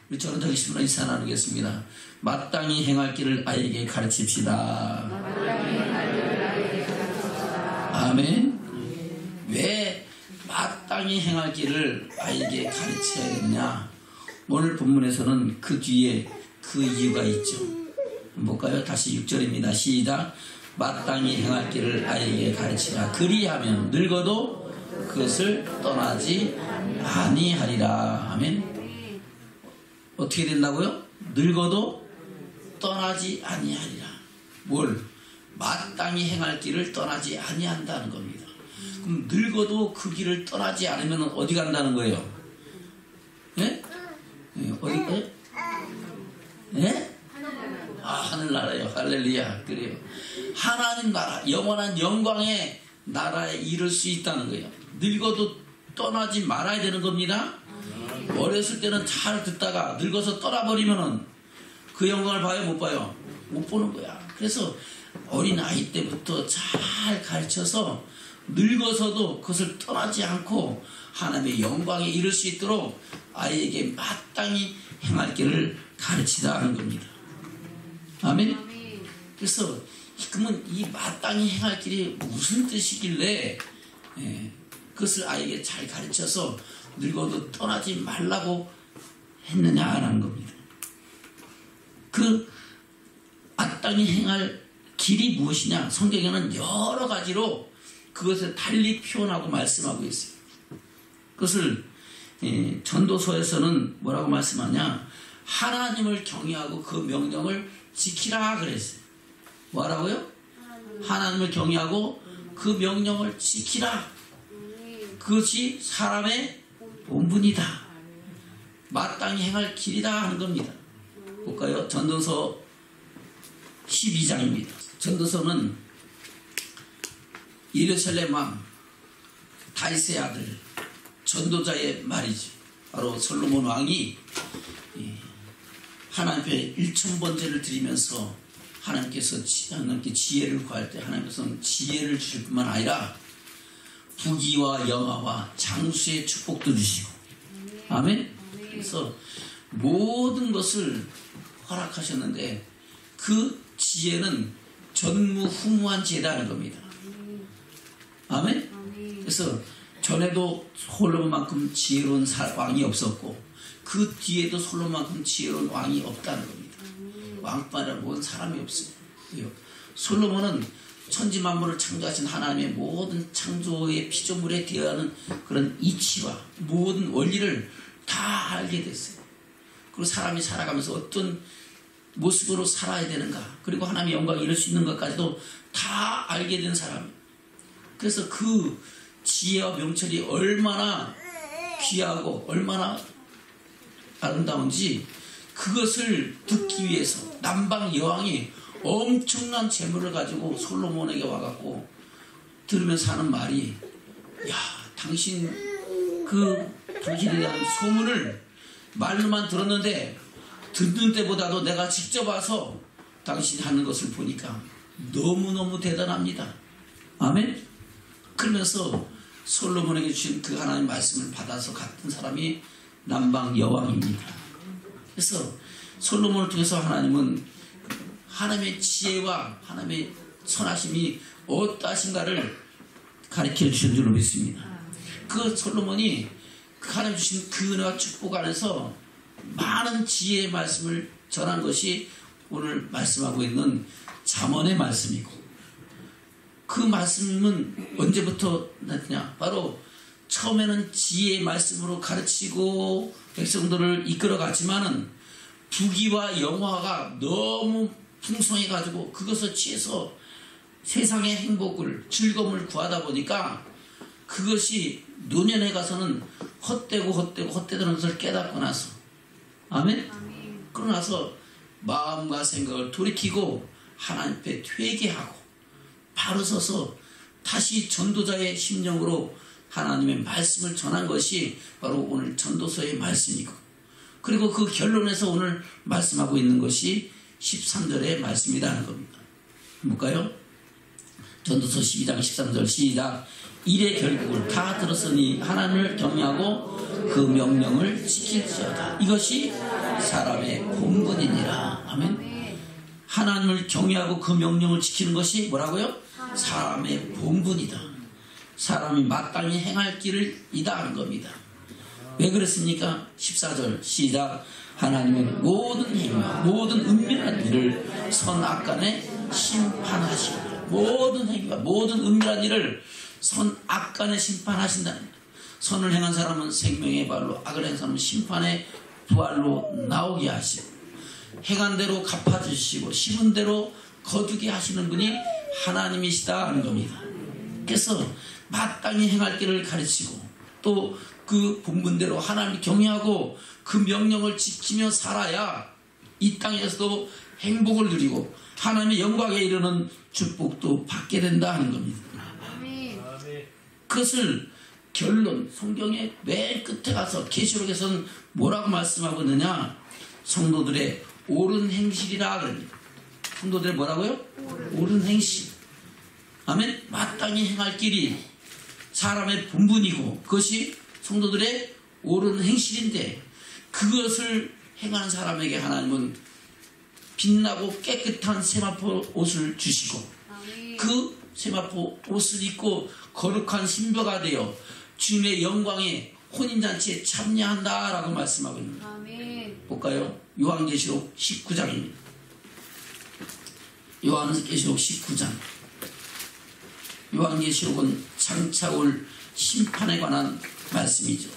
우리 저는 되기 싶으면 인사 나누겠습니다. 마땅히 행할 길을 아이에게 가르칩시다. 아멘. 왜 마땅히 행할 길을 아이에게 가르쳐야 되느냐? 오늘 본문에서는 그 뒤에 그 이유가 있죠. 볼까요? 다시 6절입니다. 시작. 마땅히 행할 길을 아이에게 가르치라. 그리하면 늙어도 그것을 떠나지 아니하리라. 아멘. 어떻게 된다고요? 늙어도 떠나지 아니하리라. 뭘? 마땅히 행할 길을 떠나지 아니한다는 겁니다. 그럼 늙어도 그 길을 떠나지 않으면 어디 간다는 거예요? 예? 어디? 예? 아, 하늘나라요. 할렐루야. 그래요. 하나님 나라, 영원한 영광의 나라에 이를 수 있다는 거예요. 늙어도 떠나지 말아야 되는 겁니다. 어렸을 때는 잘 듣다가 늙어서 떠나버리면은 그 영광을 봐요, 못 봐요? 못 보는 거야. 그래서 어린 아이 때부터 잘 가르쳐서 늙어서도 그것을 떠나지 않고 하나님의 영광에 이를 수 있도록 아이에게 마땅히 행할 길을 가르치다 하는 겁니다. 아멘? 그래서 그러면 이 마땅히 행할 길이 무슨 뜻이길래 그것을 아이에게 잘 가르쳐서 늙어도 떠나지 말라고 했느냐라는 겁니다. 그 마땅히 행할 길이 무엇이냐? 성경에는 여러 가지로 그것을 달리 표현하고 말씀하고 있어요. 그것을 전도서에서는 뭐라고 말씀하냐? 하나님을 경외하고 그 명령을 지키라 그랬어요. 뭐라고요? 하나님을 경외하고 그 명령을 지키라. 그것이 사람의 본분이다. 마땅히 행할 길이다 하는 겁니다. 볼까요? 전도서 12장입니다. 전도서는 예루살렘 왕 다윗의 아들 전도자의 말이죠. 바로 솔로몬 왕이 하나님 앞에 1000번제를 드리면서 하나님께서 하나님께 지혜를 구할 때 하나님께서는 지혜를 주실 뿐만 아니라 부귀와 영화와 장수의 축복도 주시고 아멘? 그래서 모든 것을 허락하셨는데 그 지혜는 전무후무한 지혜라는 겁니다. 아멘? 그래서 전에도 솔로몬만큼 지혜로운 왕이 없었고 그 뒤에도 솔로몬만큼 지혜로운 왕이 없다는 겁니다. 왕뿐 아니라 모든 사람이 없어요. 솔로몬은 천지만물을 창조하신 하나님의 모든 창조의 피조물에 대한 그런 이치와 모든 원리를 다 알게 됐어요. 그리고 사람이 살아가면서 어떤 모습으로 살아야 되는가, 그리고 하나님의 영광을 이룰 수 있는 것까지도 다 알게 된 사람이에요. 그래서 그 지혜와 명철이 얼마나 귀하고 얼마나 아름다운지 그것을 듣기 위해서 남방 여왕이 엄청난 재물을 가지고 솔로몬에게 와갖고 들으면서 하는 말이, 야, 당신에 대한 소문을 말로만 들었는데 듣는 때보다도 내가 직접 와서 당신이 하는 것을 보니까 너무너무 대단합니다. 아멘? 그러면서 솔로몬에게 주신 그 하나님의 말씀을 받아서 갔던 사람이 남방 여왕입니다. 그래서 솔로몬을 통해서 하나님은 하나님의 지혜와 하나님의 선하심이 어떠하신가를 가르쳐 주신 줄로 믿습니다. 그 솔로몬이 하나님 주신 그 은혜와 축복 안에서 많은 지혜의 말씀을 전한 것이 오늘 말씀하고 있는 잠언의 말씀이고, 그 말씀은 언제부터 났냐? 바로 처음에는 지혜의 말씀으로 가르치고 백성들을 이끌어갔지만은 부귀와 영화가 너무 풍성해가지고 그것을 취해서 세상의 행복을, 즐거움을 구하다 보니까 그것이 노년에 가서는 헛되는 것을 깨닫고 나서, 아멘? 그러고 나서 마음과 생각을 돌이키고 하나님 앞에 회개하고 바로 서서 다시 전도자의 심령으로 하나님의 말씀을 전한 것이 바로 오늘 전도서의 말씀이고, 그리고 그 결론에서 오늘 말씀하고 있는 것이 13절의 말씀이라는 겁니다. 볼까요? 전도서 12장 13절 시작. 일의 결국을 다 들었으니 하나님을 경외하고 그 명령을 지킬지어다. 이것이 사람의 본분이니라. 아멘. 하나님을 경외하고 그 명령을 지키는 것이 뭐라고요? 사람의 본분이다. 사람이 마땅히 행할 길을 이다 하는 겁니다. 왜 그렇습니까? 14절 시작. 하나님은 모든 행위와 모든 은밀한 일을 선악간에 심판하시리라. 모든 행위와 모든 은밀한 일을 선악간에 심판하신다. 선을 행한 사람은 생명의 발로, 악을 행한 사람은 심판의 부활로 나오게 하시고, 행한 대로 갚아주시고 심은 대로 거두게 하시는 분이 하나님이시다 하는 겁니다. 그래서 마땅히 행할 길을 가르치고 또 그 본분대로 하나님을 경외하고 그 명령을 지키며 살아야 이 땅에서도 행복을 누리고 하나님의 영광에 이르는 축복도 받게 된다 하는 겁니다. 그것을 결론 성경의 맨 끝에 가서 계시록에서는 뭐라고 말씀하고 있느냐? 성도들의 옳은 행실이라 그럽니다. 성도들의 뭐라고요? 옳은 행실. 아멘. 마땅히 행할 길이 사람의 본분이고 그것이 성도들의 옳은 행실인데 그것을 행하는 사람에게 하나님은 빛나고 깨끗한 세마포 옷을 주시고 그 세마포 옷을 입고 거룩한 신부가 되어 주님의 영광에 혼인잔치에 참여한다라고 말씀하고 있습니다. 볼까요? 요한계시록 19장입니다. 요한계시록 19장. 요한계시록은 장차 올 심판에 관한 말씀이죠.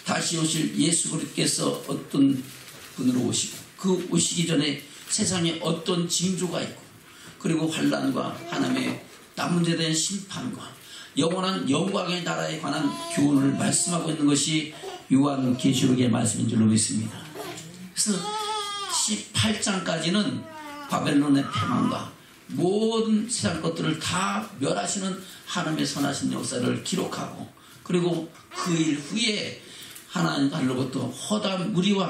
다시 오실 예수 그리스도께서 어떤 분으로 오시고 그 오시기 전에 세상에 어떤 징조가 있고 그리고 환난과 하나님의 남문제된 심판과 영원한 영광의 나라에 관한 교훈을 말씀하고 있는 것이 요한계시록의 말씀인 줄로 믿습니다. 그래서 18장까지는 바벨론의 패망과 모든 세상 것들을 다 멸하시는 하나님의 선하신 역사를 기록하고 그리고 그 일 후에 하나님께로부터 허다한 무리의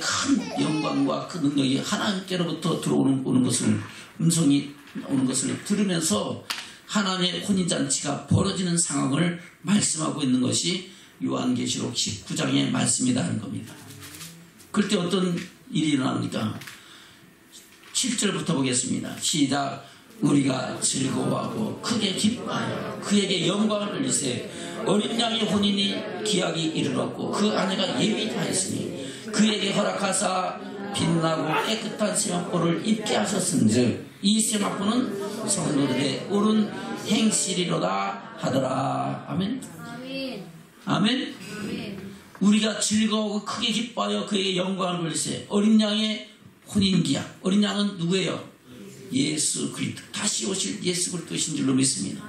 큰 영광과 그 능력이 하나님께로부터 들어오는 것을 음성이 오는 것을 들으면서 하나님의 혼인잔치가 벌어지는 상황을 말씀하고 있는 것이 요한계시록 19장의 말씀이다 하는 겁니다. 그때 어떤 일이 일어납니까? 7절부터 보겠습니다. 시작. 우리가 즐거워하고 크게 기뻐하여 그에게 영광을 돌리세. 어린 양의 혼인이 기약이 이르렀고 그 아내가 예비하였으니 그에게 허락하사 빛나고 깨끗한 세마포를 입게 하셨은즉 이 세마포는 성도들의 옳은 행실이로다 하더라. 아멘. 아멘. 우리가 즐거워하고 크게 기뻐하여 그에게 영광을 돌리세. 어린 양의 혼인기약. 어린 양은 누구예요? 예수 그리스도. 다시 오실 예수 그리스도이신 줄로 믿습니다.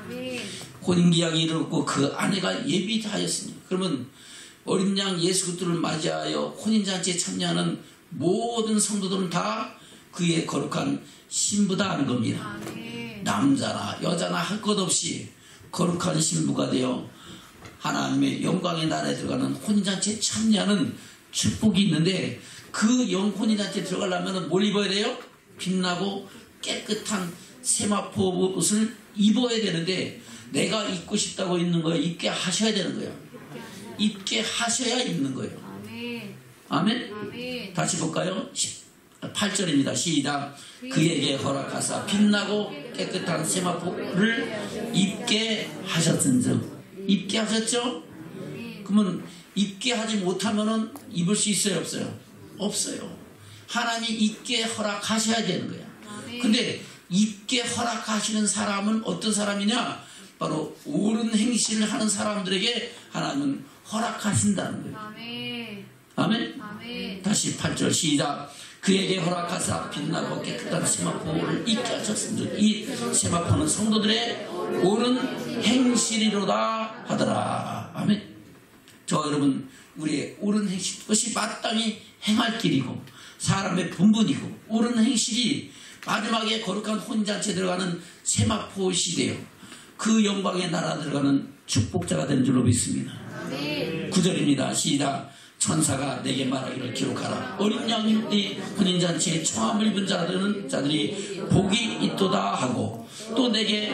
혼인기약이 이르렀고 그 아내가 예비하였으니 그러면 어린 양 예수 그리스도를 맞이하여 혼인잔치에 참여하는 모든 성도들은 다 그의 거룩한 신부다 하는 겁니다. 남자나 여자나 할 것 없이 거룩한 신부가 되어 하나님의 영광의 나라에 들어가는 혼인잔치에 참여하는 축복이 있는데 그 혼인잔치에 들어가려면 뭘 입어야 돼요? 빛나고 깨끗한 세마포 옷을 입어야 되는데 내가 입고 싶다고 입는 거예요? 입게 하셔야 되는 거예요. 입게 하셔야 입는 거예요. 아멘? 다시 볼까요? 8절입니다. 시작. 그에게 허락하사 빛나고 깨끗한 세마포를 입게 하셨은즉. 입게 하셨죠? 그러면 입게 하지 못하면 입을 수 있어요? 없어요? 없어요. 하나님이 입게 허락하셔야 되는 거야. 근데 입게 허락하시는 사람은 어떤 사람이냐? 바로 옳은 행실을 하는 사람들에게 하나님은 허락하신다는 거예요. 아멘? 다시 8절 시작. 그에게 허락하사 빛나고 깨끗한 세마포를 입게 하셨은즉 이 세마포는 성도들의 옳은 행실이로다 하더라. 아멘. 저 여러분 우리의 옳은 행실 그것이 마땅히 행할 길이고 사람의 본분이고 옳은 행실이 마지막에 거룩한 혼인잔치에 들어가는 세마포 시대요. 그 영광의 나라 들어가는 축복자가 되는 줄로 믿습니다. 9절입니다. 시작. 천사가 내게 말하기를 기록하라. 어린 양이 혼인잔치에 청함을 입은 자들이 복이 있도다 하고, 또 내게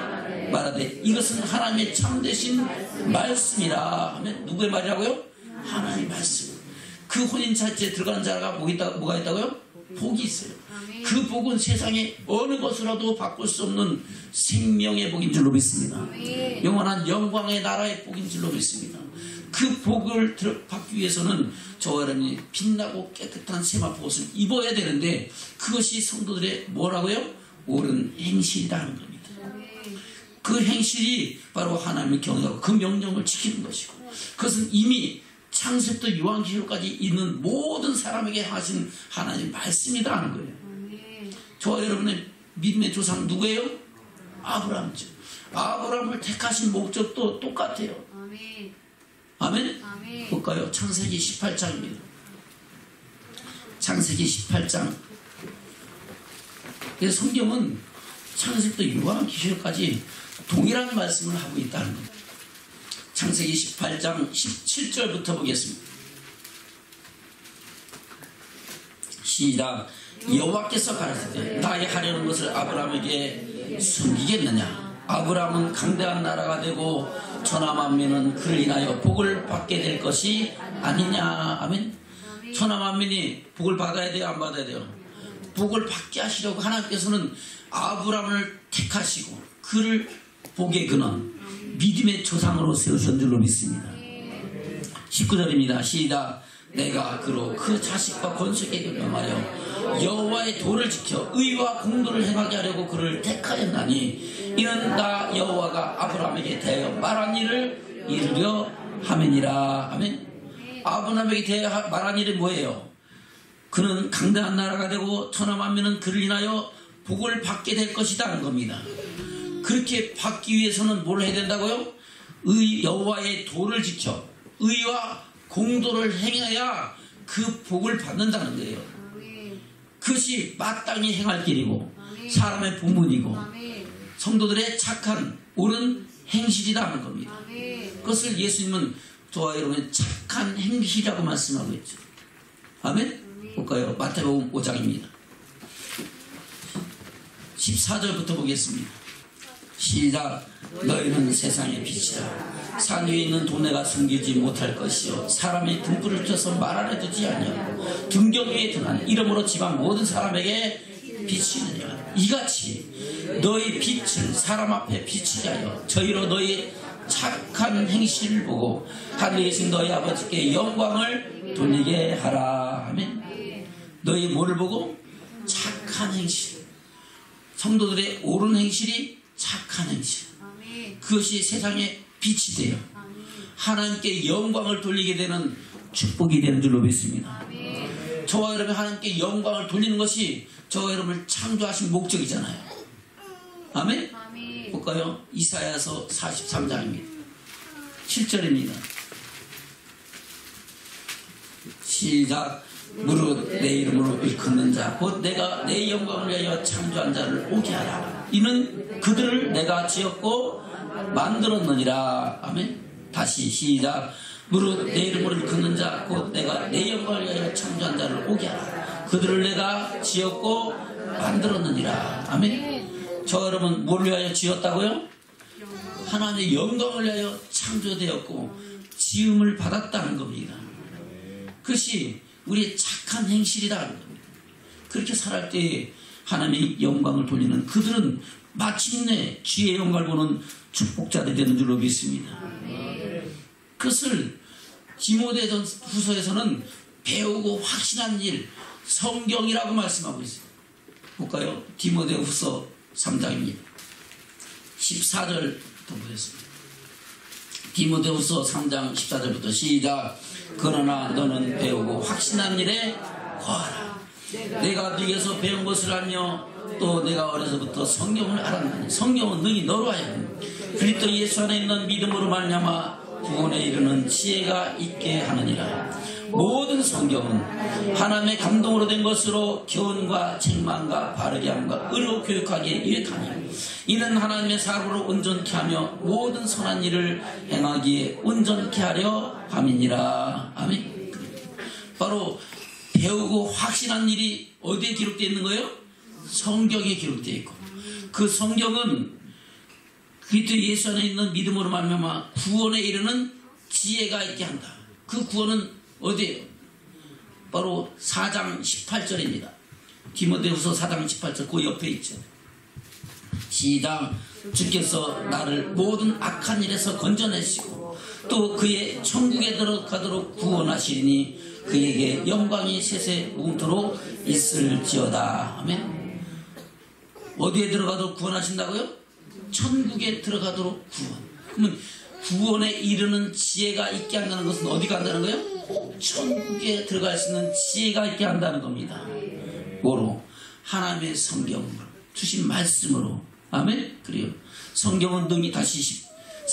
말하되 이것은 하나님의 참되신 말씀이라 하면, 누구의 말이라고요? 하나님의 말씀. 그 혼인잔치에 들어가는 자가 뭐가 있다고요? 복이 있어요. 그 복은 세상에 어느 것으로도 바꿀 수 없는 생명의 복인 줄로 믿습니다. 영원한 영광의 나라의 복인 줄로 믿습니다. 그 복을 받기 위해서는 저와 여러분이 빛나고 깨끗한 세마포 옷을 입어야 되는데, 그것이 성도들의 뭐라고요? 옳은 행실이라는 겁니다. 그 행실이 바로 하나님을 경외하고 그 명령을 지키는 것이고, 그것은 이미 창세부터 요한계시록까지 있는 모든 사람에게 하신 하나님의 말씀이라는 거예요. 저와 여러분의 믿음의 조상 누구예요? 아브라함이죠. 아브라함을 택하신 목적도 똑같아요. 아멘? 볼까요? 창세기 18장입니다. 창세기 18장. 성경은 창세부터 요한계시록까지 동일한 말씀을 하고 있다는 겁니다. 창세기 18장 17절부터 보겠습니다. 시작. 여호와께서 가라사대 나의 하려는 것을 아브라함에게 숨기겠느냐? 아브라함은 강대한 나라가 되고 천하만민은 그를 인하여 복을 받게 될 것이 아니냐. 아멘. 천하만민이 복을 받아야 돼요, 안 받아야 돼요? 복을 받게 하시려고 하나님께서는 아브라함을 택하시고 그를 복의 근원, 믿음의 조상으로 세우신 줄로 믿습니다. 19절입니다. 시작. 내가 그로 그 자식과 건축에게 명하여 여호와의 도를 지켜 의와 공도를 행하게 하려고 그를 택하였나니, 이는 나 여호와가 아브라함에게 대하여 말한 일을 이루려 함이니라. 아멘. 아브라함에게 대하여 말한 일이 뭐예요? 그는 강대한 나라가 되고 천하만민은 그를 인하여 복을 받게 될 것이라는 겁니다. 그렇게 받기 위해서는 뭘 해야 된다고요? 여호와의 도를 지켜 의와 공도를 행해야 그 복을 받는다는 거예요. 그것이 마땅히 행할 길이고 사람의 본분이고 성도들의 착한 옳은 행실이라는 겁니다. 그것을 예수님은 저와 여러분의 착한 행실이라고 말씀하고 있죠. 아멘? 볼까요? 마태복음 5장입니다. 14절부터 보겠습니다. 시작. 너희는 세상의 빛이라. 산 위에 있는 도내가 숨기지 못할 것이요 사람의 등불을 켜서 말 안에 두지 아니하고 등경 위에 드는 이름으로 지방 모든 사람에게 비치느냐. 이같이 너희 빛을 사람 앞에 비치게 하여 저희로 너희 착한 행실을 보고 하늘에 계신 너희 아버지께 영광을 돌리게 하라. 아멘. 너희 뭐를 보고? 착한 행실. 성도들의 옳은 행실이 착한 행실. 그것이 세상의 빛이 돼요. 하나님께 영광을 돌리게 되는 축복이 되는 줄로 믿습니다. 저와 여러분 하나님께 영광을 돌리는 것이 저와 여러분을 창조하신 목적이잖아요. 아멘? 볼까요? 이사야서 43장입니다. 7절입니다. 시작. 무릇 내 이름으로 일컫는 자 곧 내가 내 영광을 위하여 창조한 자를 오게 하라. 이는 그들을 내가 지었고 만들었느니라. 아멘. 다시 시작. 무릇 내 이름으로 일컫는 자 곧 내가 내 영광을 위하여 창조한 자를 오게 하라. 그들을 내가 지었고 만들었느니라. 아멘. 저 여러분 뭘 위하여 지었다고요? 하나님의 영광을 위하여 창조되었고 지음을 받았다는 겁니다. 그것이 우리의 착한 행실이라는 겁니다. 그렇게 살할 때 하나님의 영광을 돌리는 그들은 마침내 주의 영광을 보는 축복자들이 되는 줄로 믿습니다. 그것을 디모데후서에서는 배우고 확신한 일, 성경이라고 말씀하고 있어요. 볼까요? 디모데후서 3장입니다. 14절부터 보겠습니다. 디모데후서 3장 14절부터 시작. 그러나 너는 배우고 확신한 일에 거하라. 내가 네게서 배운 것을 알며 또 내가 어려서부터 성경을 알았나니 성경은 능히 너로 하여금 그리스도 예수 안에 있는 믿음으로 말미암아 구원에 이르는 지혜가 있게 하느니라. 모든 성경은 하나님의 감동으로 된 것으로 교훈과 책망과 바르게 함과 의로 교육하기에 유익하니 이는 하나님의 사람으로 온전케 하며 모든 선한 일을 행하기에 온전케 하려 함이니라. 아멘. 바로 배우고 확신한 일이 어디에 기록되어 있는 거예요? 성경에 기록되어 있고, 그 성경은 그리스도 예수 안에 있는 믿음으로 말미암아 구원에 이르는 지혜가 있게 한다. 그 구원은 어디예요? 바로 4장 18절입니다. 디모데후서 4장 18절 그 옆에 있죠. 시작. 주께서 나를 모든 악한 일에서 건져내시고 또 그의 천국에 들어가도록 구원하시리니 그에게 영광이 세세 무궁토록 있을지어다. 아멘. 어디에 들어가도록 구원하신다고요? 천국에 들어가도록 구원. 그러면 구원에 이르는 지혜가 있게 한다는 것은 어디가 한다는 거예요? 천국에 들어갈 수 있는 지혜가 있게 한다는 겁니다. 뭐로? 하나님의 성경 주신 말씀으로. 아멘. 그래요. 성경은 능히 다시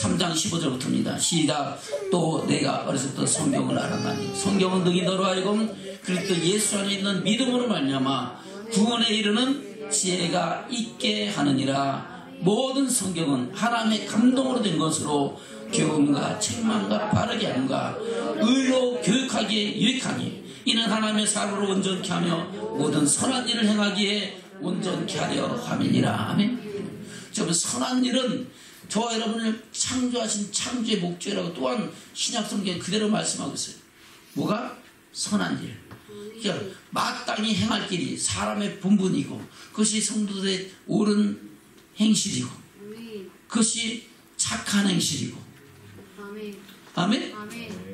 3장 15절부터입니다. 시작. 또 내가 어렸을 때 성경을 알았나니 성경은 능히 너로 하여금 그리스도 예수 안에 있는 믿음으로 말미암아 구원에 이르는 지혜가 있게 하느니라. 모든 성경은 하나님의 감동으로 된 것으로 교훈과 책망과 바르게 함과 의로 교육하기에 유익하니 이는 하나님의 사람으로 온전케 하며 모든 선한 일을 행하기에 온전케 하려 함이니라. 아멘. 여러분, 선한 일은 저와 여러분을 창조하신 창조의 목적이라고 또한 신약성경에 그대로 말씀하고 있어요. 뭐가? 선한 일. 그러니까 마땅히 행할 길이 사람의 본분이고 그것이 성도들의 옳은 행실이고 그것이 착한 행실이고 아멘?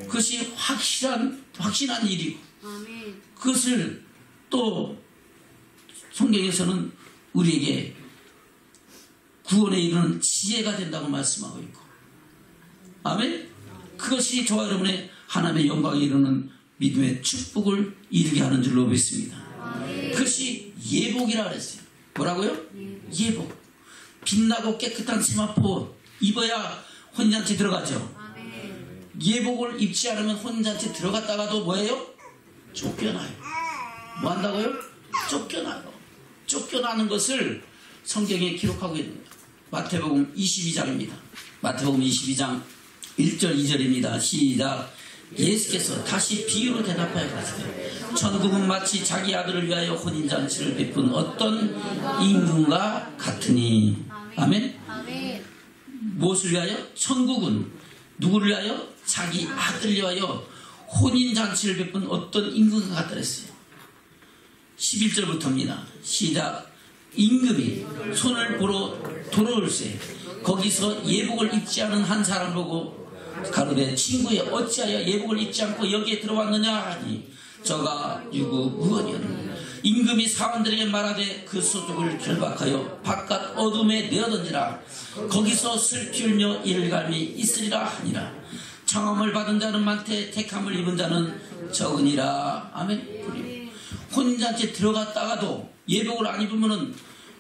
그것이 확신한 일이고 그것을 또 성경에서는 우리에게 구원에 이르는 지혜가 된다고 말씀하고 있고 아멘? 그것이 저와 여러분의 하나님의 영광에 이르는 믿음의 축복을 이루게 하는 줄로 믿습니다. 그것이 예복이라 그랬어요. 뭐라고요? 예복. 빛나고 깨끗한 세마포 입어야 혼인잔치 들어가죠. 예복을 입지 않으면 혼인잔치 들어갔다가도 뭐예요? 쫓겨나요. 뭐 한다고요? 쫓겨나요. 쫓겨나는 것을 성경에 기록하고 있는 거예요. 마태복음 22장입니다. 마태복음 22장 1절 2절입니다. 시작. 예수께서 다시 비유로 대답하여 가시되 천국은 마치 자기 아들을 위하여 혼인잔치를 베푼 어떤 임금과 같으니. 아멘. 무엇을 위하여? 천국은 누구를 위하여? 자기 아들을 위하여 혼인잔치를 베푼 어떤 임금과 같다 그랬어요. 11절부터입니다. 시작. 임금이 손을 보러 돌아올세 거기서 예복을 입지 않은 한 사람 보고 가로되 친구여 어찌하여 예복을 입지 않고 여기에 들어왔느냐 하니 저가 유구무원이었느니라. 임금이 사원들에게 말하되 그 소득을 결박하여 바깥 어둠에 내어던지라. 거기서 슬피 울며 이를 갈미 있으리라 하니라. 청함을 받은 자는 많되 택함을 입은 자는 적으니라. 아멘. 혼인잔치에 들어갔다가도 예복을 안 입으면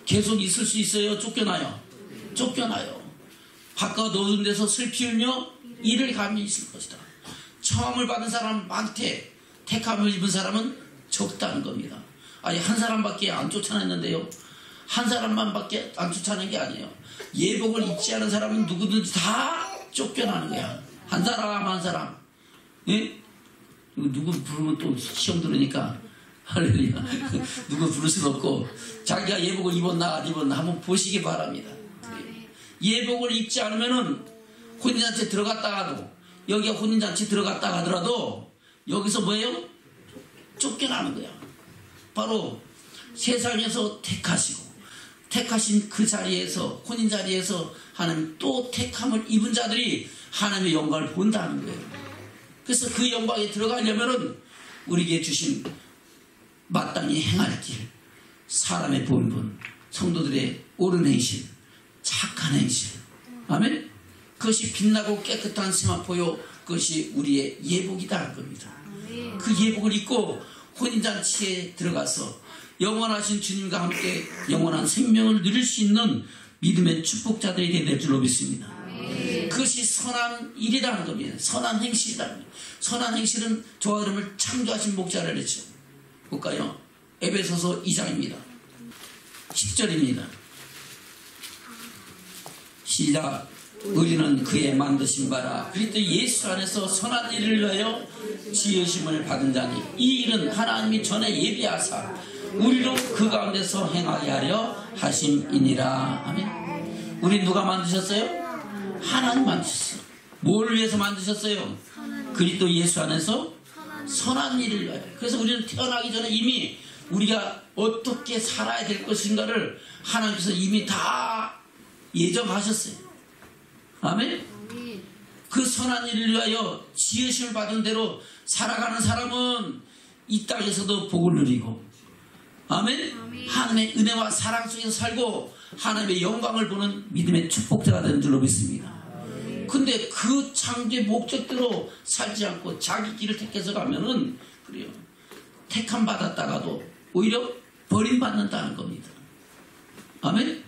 계속 있을 수 있어요? 쫓겨나요? 쫓겨나요. 바깥 어두운 데서 슬피 울며 이를 감이 있을 것이다. 청함을 받은 사람 많대 택함을 입은 사람은 적다는 겁니다. 아니 한 사람밖에 안 쫓아냈는데요. 한 사람만밖에 안 쫓아낸 게 아니에요. 예복을 입지 않은 사람은 누구든지 다 쫓겨나는 거야. 한 사람. 예? 누구 부르면 또 시험 들으니까 할렐루야. 누구 부를 수는 없고 자기가 예복을 입었나 안 입었나 한번 보시기 바랍니다. 예복을 입지 않으면은 혼인잔치 들어갔다가도 여기가 혼인잔치 들어갔다 하더라도 여기서 뭐예요? 쫓겨나는 거야. 바로 세상에서 택하신 그 자리에서 혼인자리에서 하나님 또 택함을 입은 자들이 하나님의 영광을 본다는 거예요. 그래서 그 영광에 들어가려면은 우리에게 주신 마땅히 행할 길, 사람의 본분, 성도들의 옳은 행실, 착한 행실. 아멘? 그것이 빛나고 깨끗한 세마포요. 그것이 우리의 예복이다 할 겁니다. 그 예복을 입고 혼인잔치에 들어가서 영원하신 주님과 함께 영원한 생명을 누릴 수 있는 믿음의 축복자들이 될 줄로 믿습니다. 그것이 선한 일이라는 겁니다. 선한 행실이라는 겁니다. 선한 행실은 저와 여러분을 창조하신 목자를 했죠. 볼까요? 에베소서 2장입니다. 10절입니다. 시작. 우리는 그의 만드신 바라 그리스도 예수 안에서 선한 일을 위하여 지으심을 받은 자니 이 일은 하나님이 전에 예비하사 우리로 그 가운데서 행하게 하려 하심이니라. 아멘. 우리 누가 만드셨어요? 하나님 만드셨어요. 뭘 위해서 만드셨어요? 그리스도 예수 안에서 선한 일을 위하여. 그래서 우리는 태어나기 전에 이미 우리가 어떻게 살아야 될 것인가를 하나님께서 이미 다 예정하셨어요. 아멘. 그 선한 일을 위하여 지으심을 받은 대로 살아가는 사람은 이 땅에서도 복을 누리고, 아멘. 하나님의 은혜와 사랑 속에서 살고 하나님의 영광을 보는 믿음의 축복자가 되는 줄로 믿습니다. 근데 그 창조의 목적대로 살지 않고 자기 길을 택해서 가면은 그래요. 택함 받았다가도 오히려 버림받는다는 겁니다. 아멘.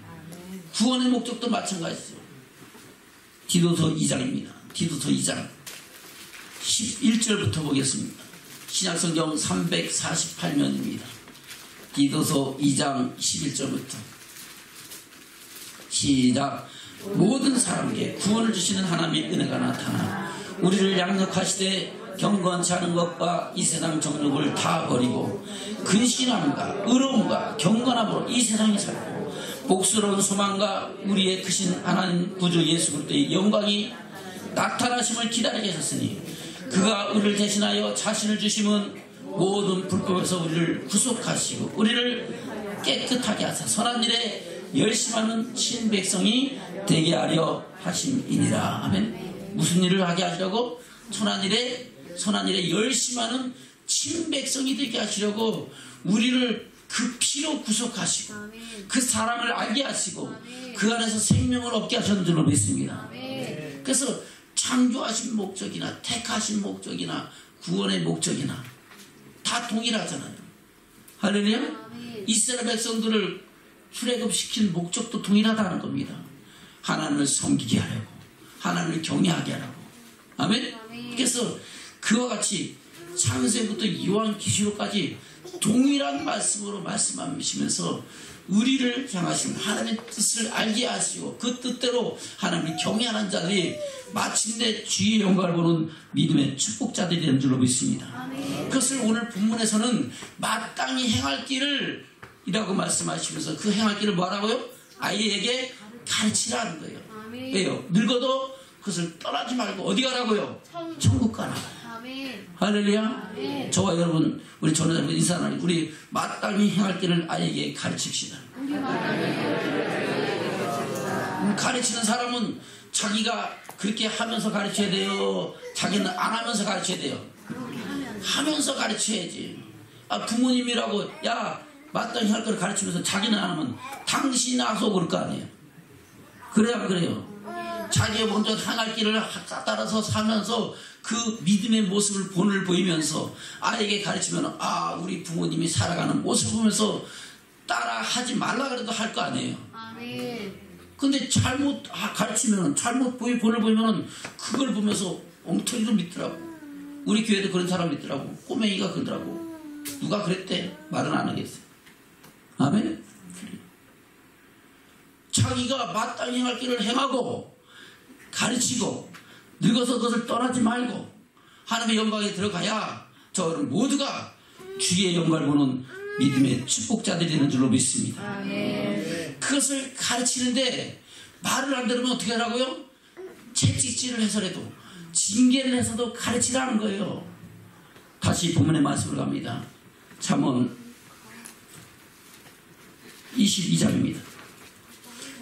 구원의 목적도 마찬가지죠. 디도서 2장입니다. 디도서 2장 11절부터 보겠습니다. 신약성경 348면입니다. 디도서 2장 11절부터 시작. 모든 사람에게 구원을 주시는 하나님의 은혜가 나타나 우리를 양육하시되 경건치 않은 것과 이 세상 정욕을 다 버리고 근신함과 의로움과 경건함으로 이 세상에 살고 복스러운 소망과 우리의 크신 하나님 구주 예수 그리스도의 영광이 나타나심을 기다리게 하셨으니 그가 우리를 대신하여 자신을 주심은 모든 불법에서 우리를 구속하시고 우리를 깨끗하게 하사 선한 일에 열심하는 친백성이 되게 하려 하심이니라. 아멘. 무슨 일을 하게 하시려고? 선한 일에 열심하는 친백성이 되게 하시려고 우리를 그 피로 구속하시고 그 사랑을 알게 하시고 그 안에서 생명을 얻게 하셨는 줄로 믿습니다. 그래서 창조하신 목적이나 택하신 목적이나 구원의 목적이나 다 동일하잖아요. 할렐루야. 이스라엘 백성들을 출애굽시킨 목적도 동일하다는 겁니다. 하나님을 섬기게 하려고, 하나님을 경외하게 하라고. 아멘. 그래서 그와 같이 창세부터 요한계시록까지 동일한 말씀으로 말씀하시면서 우리를 향하신 하나님의 뜻을 알게 하시고 그 뜻대로 하나님을 경외하는 자들이 마침내 주의 영광을 보는 믿음의 축복자들이 되는 줄로 믿습니다. 그것을 오늘 본문에서는 마땅히 행할 길을 이라고 말씀하시면서 그 행할 길을 뭐라고요? 아이에게 가르치라는 거예요. 왜요? 늙어도 그것을 떠나지 말고 어디 가라고요? 천국 가라고요. 할렐루야. 저와 여러분, 우리 전도자분 인사하는 우리 마땅히 행할 길을 아이에게 가르칩시다. 가르치는 사람은 자기가 그렇게 하면서 가르쳐야 돼요? 자기는 안 하면서 가르쳐야 돼요? 하면서 가르쳐야지. 부모님이라고 야 마땅히 할 걸 가르치면서 자기는 안 하면 당신이 나서 그럴 거 아니에요. 그래야 그래요. 자기가 먼저 향할 길을 따라서 살면서 그 믿음의 모습을 본을 보이면서 아이에게 가르치면 우리 부모님이 살아가는 모습을 보면서 따라 하지 말라 그래도 할 거 아니에요. 근데 잘못 가르치면 잘못 본을 보이면 그걸 보면서 엉터리로 믿더라고. 우리 교회도 그런 사람 있더라고. 꼬맹이가 그러더라고. 누가 그랬대? 말은 안 하겠어요. 아멘. 자기가 마땅히 행할 길을 행하고 가르치고 늙어서 그것을 떠나지 말고 하나님의 영광에 들어가야 저는 모두가 주의 영광을 보는 믿음의 축복자들이 되는 줄로 믿습니다. 아멘. 그것을 가르치는데 말을 안 들으면 어떻게 하라고요? 채찍질을 해서라도 징계를 해서도 가르치라는 거예요. 다시 본문의 말씀으로 갑니다. 잠언 22장입니다.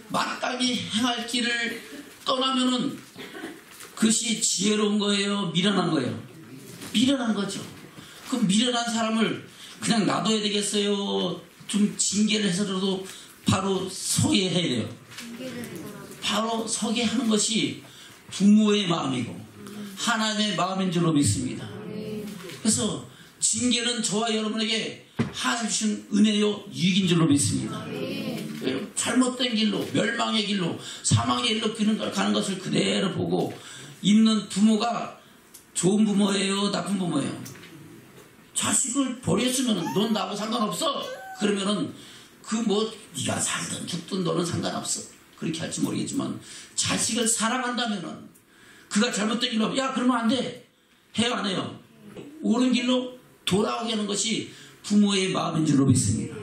마땅히 행할 길을 떠나면은 그것이 지혜로운 거예요? 미련한 거예요? 미련한 거죠. 그럼 미련한 사람을 그냥 놔둬야 되겠어요? 좀 징계를 해서라도 바로 서게 해야 돼요. 바로 서게 하는 것이 부모의 마음이고 하나님의 마음인 줄로 믿습니다. 그래서 징계는 저와 여러분에게 하나님 주신 은혜요 유익인 줄로 믿습니다. 잘못된 길로 멸망의 길로 사망의 길로 가는 것을 그대로 보고 있는 부모가 좋은 부모예요? 나쁜 부모예요? 자식을 버렸으면 넌 나하고 상관없어. 그러면은 네가 살든 죽든 너는 상관없어. 그렇게 할지 모르겠지만 자식을 사랑한다면은 그가 잘못된 길로 야 그러면 안 돼. 해요 안 해요? 옳은 길로 돌아오게 하는 것이 부모의 마음인 줄로 믿습니다.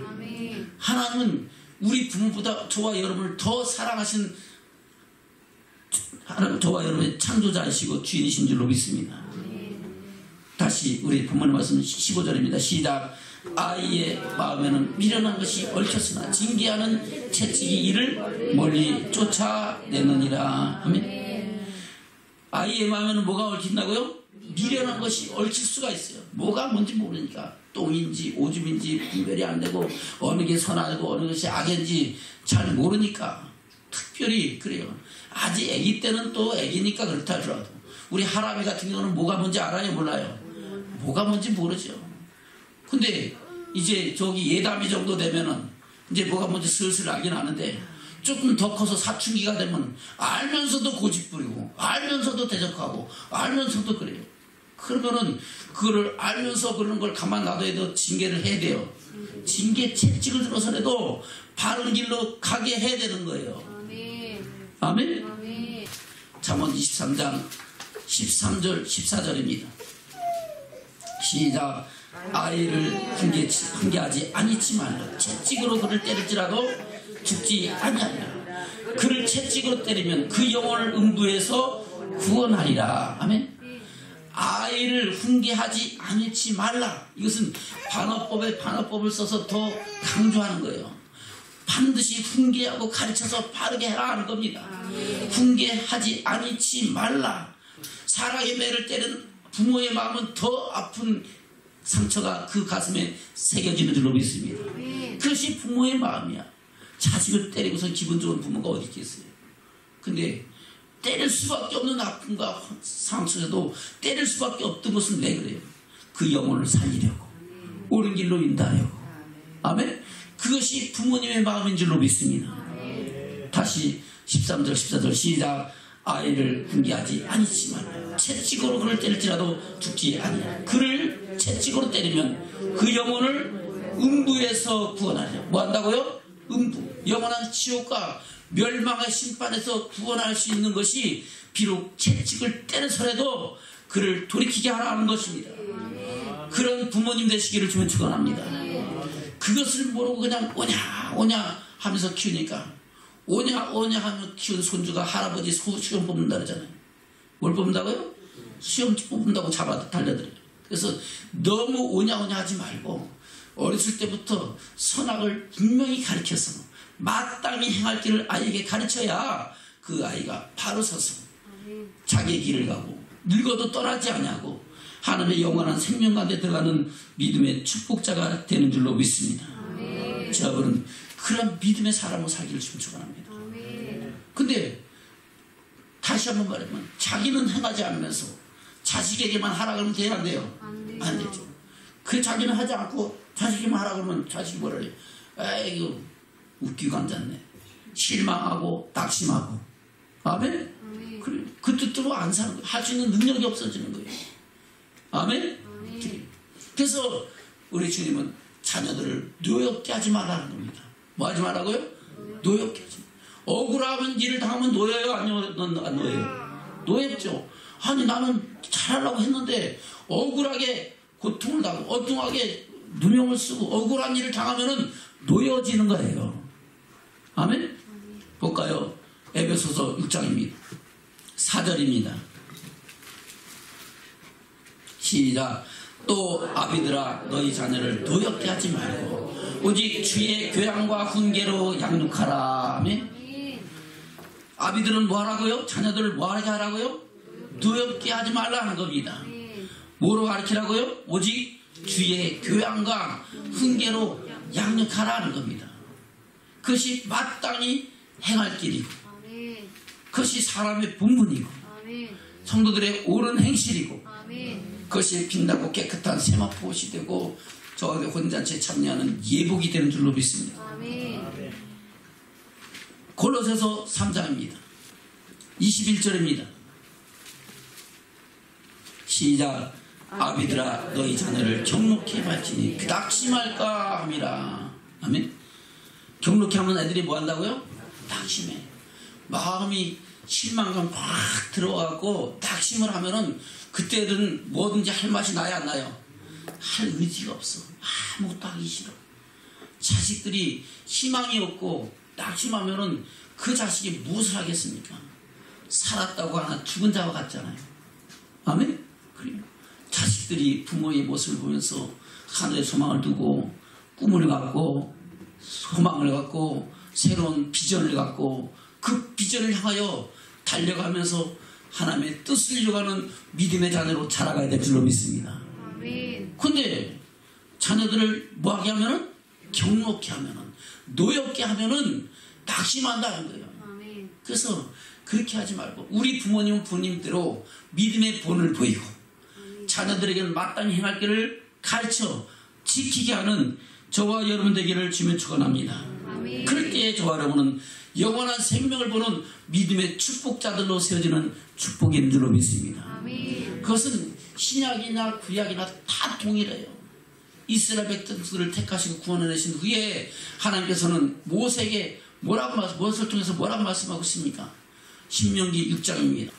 하나님은 우리 부모보다 저와 여러분을 더 사랑하신 하나님, 저와 여러분의 창조자이시고 주인이신 줄로 믿습니다. 다시 우리 본문 말씀 15절입니다. 시작. 아이의 마음에는 미련한 것이 얽혔으나 징계하는 채찍이 이를 멀리 쫓아내느니라. 아멘. 아이의 마음에는 뭐가 얽힌다고요? 미련한 것이 얽힐 수가 있어요. 뭐가 뭔지 모르니까. 똥인지 오줌인지 분별이 안 되고 어느 게 선하고 어느 것이 악인지 잘 모르니까. 특별히 그래요. 아직 아기 때는 또 아기니까 그렇다 하더라도 우리 할아버지 같은 경우는 뭐가 뭔지 알아요? 몰라요? 뭐가 뭔지 모르죠. 근데 이제 저기 예담이 정도 되면은 이제 뭐가 뭔지 슬슬 알긴 아는데 조금 더 커서 사춘기가 되면 알면서도 고집부리고 알면서도 대적하고 알면서도 그래요. 그러면은 그거를 알면서 그러는 걸 가만 놔둬도 징계를 해야 돼요. 징계 채찍을 들어서라도 바른 길로 가게 해야 되는 거예요. 아멘. 잠언 23장 13절 14절입니다. 시작. 아이를 훈계하지 아니치 말라. 채찍으로 그를 때릴지라도 죽지 아니하리라. 그를 채찍으로 때리면 그 영혼을 음부에서 구원하리라. 아멘. 아이를 훈계하지 아니치 말라. 이것은 반어법에 반어법을 써서 더 강조하는 거예요. 반드시 훈계하고 가르쳐서 바르게 해라 하는 겁니다. 훈계하지 아니치 말라. 사랑의 매를 때린 부모의 마음은 더 아픈 상처가 그 가슴에 새겨지는 줄로 믿습니다. 그것이 부모의 마음이야. 자식을 때리고서 기분 좋은 부모가 어디 있겠어요. 근데 때릴 수밖에 없는 아픔과 상처도 때릴 수밖에 없던 것은 왜 그래요? 그 영혼을 살리려고, 옳은 길로 인도하려고. 아멘. 그것이 부모님의 마음인 줄로 믿습니다. 다시 13절 14절 시작. 아이를 훈계하지 아니치 말라. 채찍으로 그를 때릴지라도 죽지 아니하리라. 그를 채찍으로 때리면 그 영혼을 음부에서 구원하리라. 뭐 한다고요? 음부, 영원한 지옥과 멸망의 심판에서 구원할 수 있는 것이 비록 채찍을 때려서라도 그를 돌이키게 하라는 것입니다. 그런 부모님 되시기를 주면 축원합니다. 그것을 모르고 그냥 오냐 하면서 키우니까 오냐 하면 키운 손주가 할아버지 시험 뽑는다 그러잖아요. 뭘 뽑는다고요? 시험 뽑는다고 잡아 달려들어요. 그래서 너무 오냐 하지 말고 어렸을 때부터 선악을 분명히 가르쳐서 마땅히 행할 길을 아이에게 가르쳐야 그 아이가 바로 서서 자기의 길을 가고 늙어도 떠나지 아니하고 하나님의 영원한 생명 가운데 들어가는 믿음의 축복자가 되는 줄로 믿습니다. 여러분은 그런 믿음의 사람으로 살기를 축원합니다. 근데 다시 한번 말하면 자기는 행하지 않으면서 자식에게만 하라 그러면 돼야 안 돼요? 안 되죠. 그 자기는 하지 않고 자식에게만 하라 그러면 자식이 뭐라 해요? 에이 웃기고 앉았네. 실망하고 낙심하고. 아멘? 그 뜻대로 안 사는 거예요. 할 수 있는 능력이 없어지는 거예요. 아멘? 그래서 우리 주님은 자녀들을 노엽게 하지 말라는 겁니다. 뭐 하지 말라고요? 노엽게 하지 마. 억울하면 일을 당하면 노여요? 안 노여요? 노엽죠. 아니 나는 잘하려고 했는데 억울하게 고통을 당하고 엉뚱하게 누명을 쓰고 억울한 일을 당하면은 노여지는 거예요. 아멘? 볼까요? 에베소서 6장입니다. 4절입니다. 시작. 또 아비들아 너희 자녀를 노엽게 하지 말고 오직 주의 교양과 훈계로 양육하라. 아멘? 아비들은 뭐 하라고요? 자녀들을 뭐 하게 하라고요? 노엽게 하지 말라는 겁니다. 뭐로 가르치라고요? 오직 주의 교양과 훈계로 양육하라는 겁니다. 그것이 마땅히 행할 길이고 그것이 사람의 본분이고 성도들의 옳은 행실이고 그것이 빛나고 깨끗한 세마포 옷이 되고 저 혼잔치에 참여하는 예복이 되는 줄로 믿습니다. 골로새서 3장입니다. 21절입니다. 시작. 아비들아 너희 자녀를 경록히 발지니 낙심할까 함이라. 아멘. 경록히 하면 애들이 뭐 한다고요? 낙심해. 마음이 실망감 확 들어가고 낙심을 하면은 그때는 뭐든지 할 맛이 나야 안 나요? 할 의지가 없어. 아무것도 하기 싫어. 자식들이 희망이 없고 낙심하면은 그 자식이 무엇을 하겠습니까? 살았다고 하나 죽은 자와 같잖아요. 아멘? 그래요. 자식들이 부모의 모습을 보면서 하늘에 소망을 두고 꿈을 갖고 소망을 갖고 새로운 비전을 갖고 그 비전을 향하여 달려가면서 하나님의 뜻을 이루어가는 믿음의 자녀로 자라가야 될 줄로 믿습니다. 근데 자녀들을 뭐하게 하면은 경록게 하면은 노엽게 하면은 낙심한다는 거예요. 그래서 그렇게 하지 말고 우리 부모님은 부모님대로 믿음의 본을 보이고 자녀들에게는 마땅히 행할 길을 가르쳐 지키게 하는 저와 여러분 되기를 주면 축원합니다. 그럴 때에 저와 여러분은 영원한 생명을 보는 믿음의 축복자들로 세워지는 축복인 줄로 믿습니다. 그것은 신약이나 구약이나 다 동일해요. 이스라엘 백성들을 택하시고 구원해내신 후에 하나님께서는 모세에게 무엇을 통해서 뭐라고 말씀하고 있습니까? 신명기 6장입니다.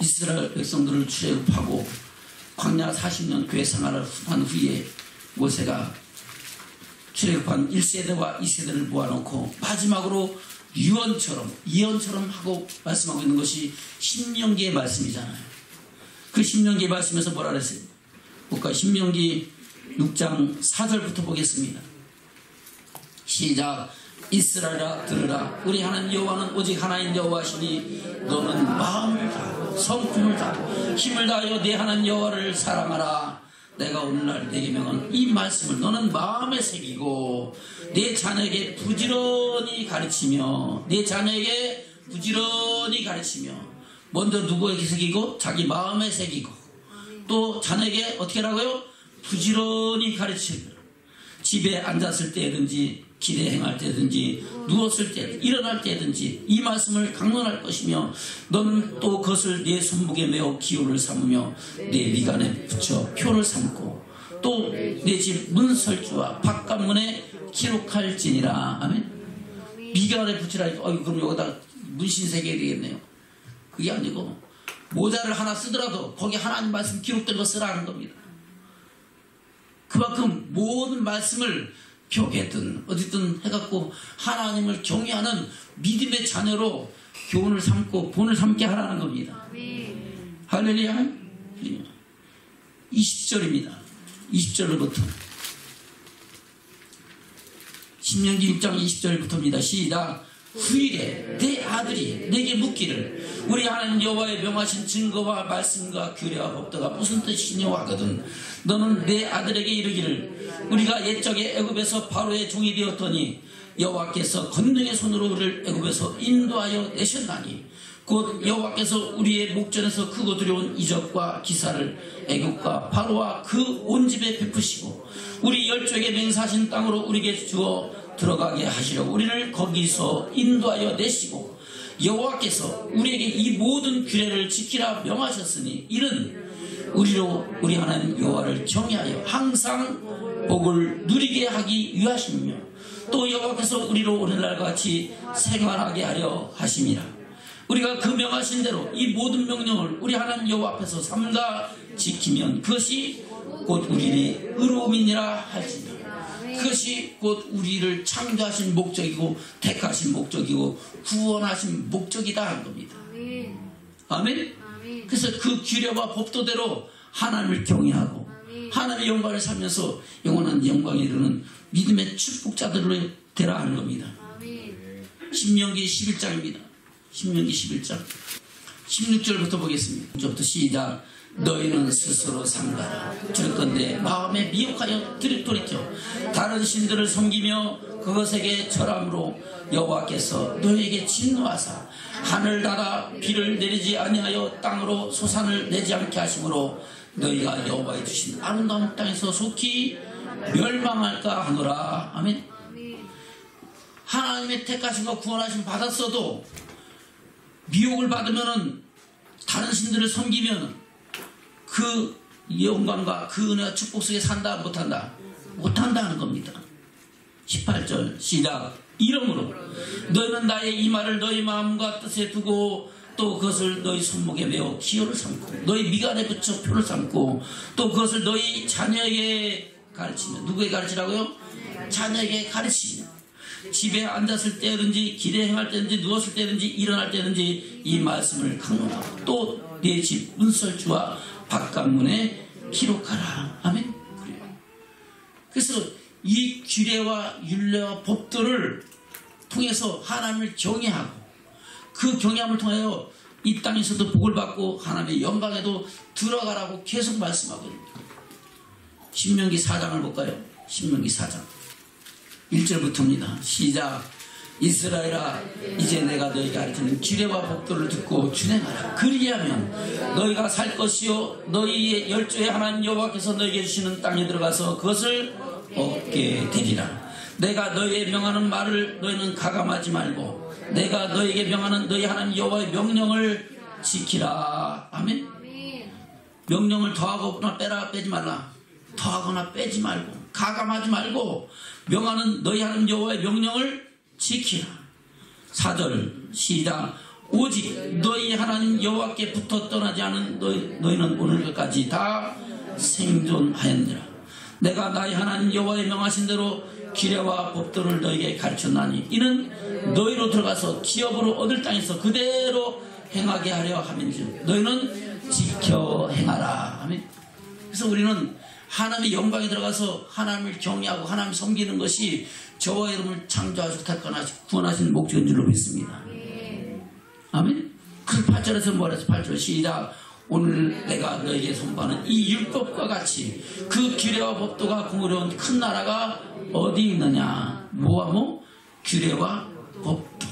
이스라엘 백성들을 출애굽하고 광야 40년 교회 생활을 한 후에 모세가 출애굽한 1세대와 2세대를 모아놓고 마지막으로 예언처럼 하고 말씀하고 있는 것이 신명기의 말씀이잖아요. 그 신명기의 말씀에서 뭐라 그랬어요? 볼까요? 신명기 6장 4절부터 보겠습니다. 시작. 이스라엘아 들으라. 우리 하나님 여호와는 오직 하나인 여호와시니 너는 마음을 다하고 성품을 다하고 힘을 다하여 내 하나님 여호와를 사랑하라. 내가 오늘날 내게 명한 이 말씀을 너는 마음에 새기고 내 자녀에게 부지런히 가르치며 먼저 누구에게 새기고 자기 마음에 새기고 또 자녀에게 어떻게 하라고요? 부지런히 가르치며 집에 앉았을 때든지 길에 행할 때든지 누웠을 때 일어날 때든지 이 말씀을 강론할 것이며 너는 또 그것을 내 손목에 메어 기호를 삼으며 내 미간에 붙여 표를 삼고 또 내 집 문설주와 바깥문에 기록할지니라. 아멘. 미간에 붙이라니까 그럼 여기다 문신 새겨야 되겠네요. 그게 아니고 모자를 하나 쓰더라도 거기 하나님 말씀 기록된 거 쓰라는 겁니다. 그만큼 모든 말씀을 벽에든 어디든 해갖고 하나님을 경외하는 믿음의 자녀로 교훈을 삼고 본을 삼게 하라는 겁니다. 할렐루야. 20절입니다. 20절부터 신명기 6장 20절부터입니다. 시작. 후일에 내 아들이 내게 묻기를 우리 하나님 여호와의 명하신 증거와 말씀과 규례와 법도가 무슨 뜻이냐 하거든 너는 내 아들에게 이르기를 우리가 옛적에 애굽에서 바로의 종이 되었더니 여호와께서 권능의 손으로 우리를 애굽에서 인도하여 내셨나니 곧 여호와께서 우리의 목전에서 크고 두려운 이적과 기사를 애굽과 바로와 그 온 집에 베푸시고 우리 열조에게 맹세하신 땅으로 우리에게 주어 들어가게 하시려고 우리를 거기서 인도하여 내시고 여호와께서 우리에게 이 모든 규례를 지키라 명하셨으니 이는 우리 하나님 여호와를 경외하여 항상 복을 누리게 하기 위하시며 또 여호와께서 우리로 오늘날과 같이 생활하게 하려 하심이라. 우리가 그 명하신 대로 이 모든 명령을 우리 하나님 여호와 앞에서 삼가 지키면 그것이 곧 우리의 의로움이니라 할지니 그것이 곧 우리를 창조하신 목적이고 택하신 목적이고 구원하신 목적이다 하는 겁니다. 아멘. 그래서 그 규례와 법도대로 하나님을 경외하고 하나님의 영광을 살면서 영원한 영광에 이르는 믿음의 축복자들로 되라 하는 겁니다. 신명기 11장입니다. 신명기 11장 16절부터 보겠습니다. 저부터 시작. 너희는 스스로 삼가라. 저건대 마음에 미혹하여 돌이켜 다른 신들을 섬기며 그것에게 절함으로 여호와께서 너희에게 진노하사 하늘 닫아 비를 내리지 아니하여 땅으로 소산을 내지 않게 하심으로 너희가 여호와의 주신 아름다운 땅에서 속히 멸망할까 하노라. 아멘. 하나님의 택하심과 구원하심 받았어도 미혹을 받으면은 다른 신들을 섬기면 그 영광과 그 은혜와 축복 속에 산다 못한다? 못한다 하는 겁니다. 18절 시작. 이러므로 너희는 나의 이 말을 너희 마음과 뜻에 두고 또 그것을 너희 손목에 메어 기호를 삼고 너희 미간에 붙여 표를 삼고 또 그것을 너희 자녀에게 가르치며 누구에게 가르치라고요? 자녀에게 가르치며 집에 앉았을 때든지 길에 행할 때든지 누웠을 때든지 일어날 때든지 이 말씀을 강론하고 또 내 집 문설주와 바깥문에 기록하라. 아멘. 그래서 이 규례와 율례와 법도를 통해서 하나님을 경외하고 그 경외함을 통하여 이 땅에서도 복을 받고 하나님의 영광에도 들어가라고 계속 말씀하거든요. 신명기 4장을 볼까요? 신명기 4장 1절부터입니다. 시작. 이스라엘아 이제 내가 너희에게 가르치는 규례와 법도를 듣고 준행하라. 그리하면 너희가 살 것이요 너희의 열조의 하나님 여호와께서 너희에게 주시는 땅에 들어가서 그것을 얻게 되리라. 내가 너희에게 명하는 말을 너희는 가감하지 말고 내가 너희에게 명하는 너희 하나님 여호와의 명령을 지키라. 아멘. 명령을 더하거나 빼지 말라. 더하거나 빼지 말고 가감하지 말고 명하는 너희 하나님 여호와의 명령을 지키라. 4절 시작. 오직 너희 하나님 여호와께 붙어 떠나지 않은 너희는 오늘까지 다 생존하였느라. 내가 나의 하나님 여호와의 명하신 대로 규례와 법도를 너희에게 가르쳤나니 이는 너희로 들어가서 기업으로 얻을 땅에서 그대로 행하게 하려 함인즉 너희는 지켜 행하라. 아멘. 그래서 우리는 하나님의 영광에 들어가서 하나님을 경외하고 하나님을 섬기는 것이 저와 여러분을 창조하시고 구원하신 목적인 줄로 믿습니다. 아멘. 그 8절에서 뭐라 해서 8절 시작. 오늘 내가 너에게 선포하는 이 율법과 같이 그 규례와 법도가 공의로운 큰 나라가 어디 있느냐. 뭐와 뭐? 규례와 법도.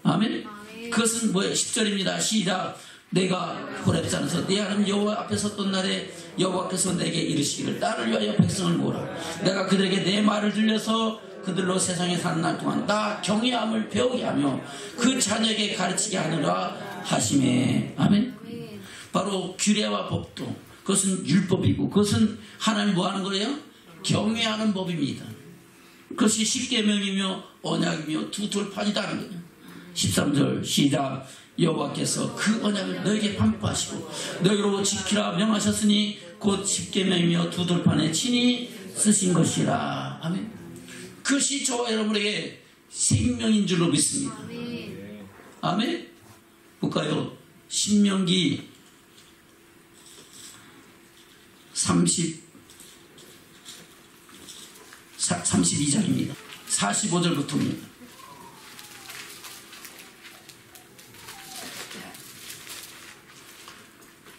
아멘. 그것은 뭐예요? 10절입니다. 시작. 내가 호렙산에서 내 하나님 여호와 앞에 섰던 날에 여호와께서 내게 이르시기를 나를 위하여 백성을 모으라. 내가 그들에게 내 말을 들려서 그들로 세상에 사는 날 동안 나 경외함을 배우게 하며 그 자녀에게 가르치게 하느라 하심에. 아멘. 바로 규례와 법도 그것은 율법이고 그것은 하나님 뭐 하는 거예요? 경외하는 법입니다. 그것이 십계명이며 언약이며 두 돌판이다는 거예요. 13절 시작. 여호와께서 그 언약을 너에게 반포하시고 너희로 지키라 명하셨으니 곧 십계명이며 두 돌판에 친히 쓰신 것이라. 아멘. 그것이 저와 여러분에게 생명인 줄로 믿습니다. 아멘. 볼까요? 신명기 32장입니다. 45절부터입니다.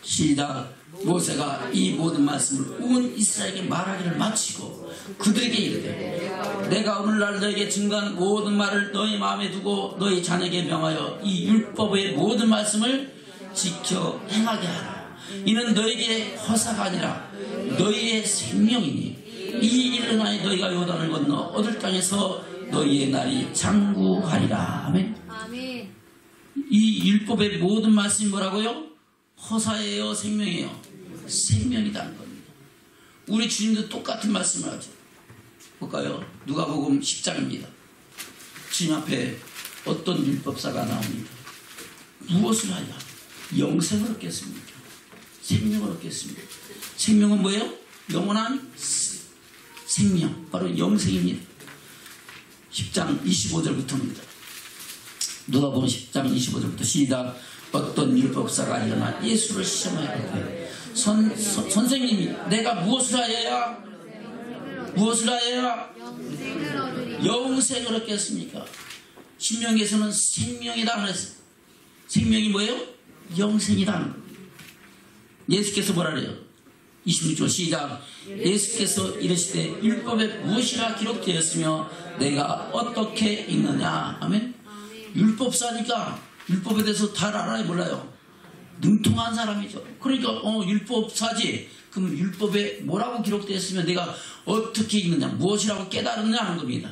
시작. 모세가 이 모든 말씀을 온 이스라엘에게 말하기를 마치고 그들에게 이르되 내가 오늘날 너에게 증거한 모든 말을 너희 마음에 두고 너희 자녀에게 명하여 이 율법의 모든 말씀을 지켜 행하게 하라. 이는 너에게 허사가 아니라 너희의 생명이니 이 일을 인하여 너희가 요단을 건너 얻을 땅에서 너희의 날이 장구하리라. 아멘. 이 율법의 모든 말씀이 뭐라고요? 허사예요, 생명이에요? 생명이라는 겁니다. 우리 주님도 똑같은 말씀을 하죠. 볼까요? 누가복음 10장입니다. 주님 앞에 어떤 율법사가 나옵니다. 무엇을 하냐? 영생을 얻겠습니까? 생명을 얻겠습니다. 생명은 뭐예요? 영원한 생명, 바로 영생입니다. 10장 25절부터입니다. 누가복음 10장 25절부터 시작. 어떤 율법사가 일어나 예수를 시험하였는데 선생님이 내가 무엇을 하여야 영생을 얻겠습니까? 신명기에서는 생명이다 그랬어요. 생명이 뭐예요? 영생이라는 거예요. 예수께서 뭐라 그래요? 26절 시작. 예수께서 이르시되 율법에 무엇이라 기록되었으며 내가 어떻게 읽느냐. 아멘. 율법사니까 율법에 대해서 다 알아요, 몰라요? 능통한 사람이죠. 그러니까 율법사지. 그럼 율법에 뭐라고 기록되었으면 내가 어떻게 읽느냐, 무엇이라고 깨달았느냐 하는 겁니다.